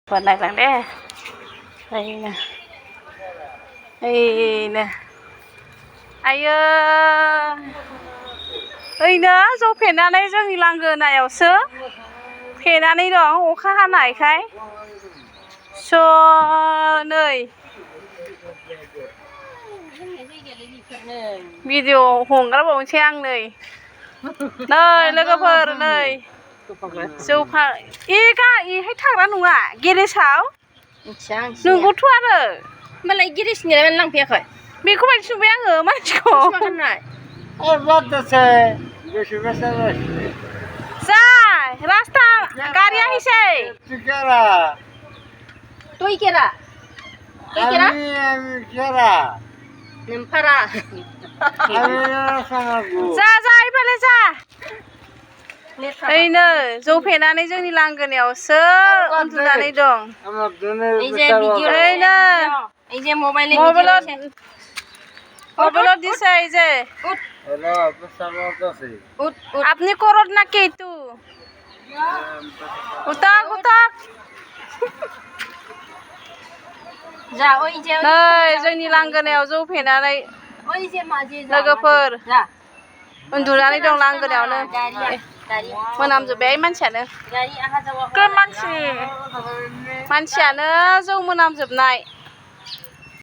เปิดไหนหลังเด้ไอ้เนี่ยไอ้เนี่ยไอ้ओरैनो ज' फेनानै जोंनि लांगोनायावसो फेनानै दं अखा हानायखाय नै भिडिअ हगारबावनोसै आं नै लोगोफोर नै जौ इहाय थाग्रा नङा गेरेजाव नोंगौथ' आरो मालाय गेरेजनिफ्राय लांफैयाखै बेखौ बायदि सोंबाय आङो मानसिखौ Sai, rasta, garia hisei. Tuh kira. Ami kira. Nempara. Za, ibale za. Oino, ज' फेनानै जोंनि लांगोनायावसो उन्दुनानै दं. এই যে মোবাইলত দিছে এই যে আপনি করত নাকি তু উতাক যা ওই যে जोंनि लांगोनायाव ज' फेनानै ওই যে মাঝে लोगोफोर যা उन्दुनानै दं लांगोनायावनो मोनामजोब्बाय मानसियानो मानसियानो जौ मोनामजोबनाय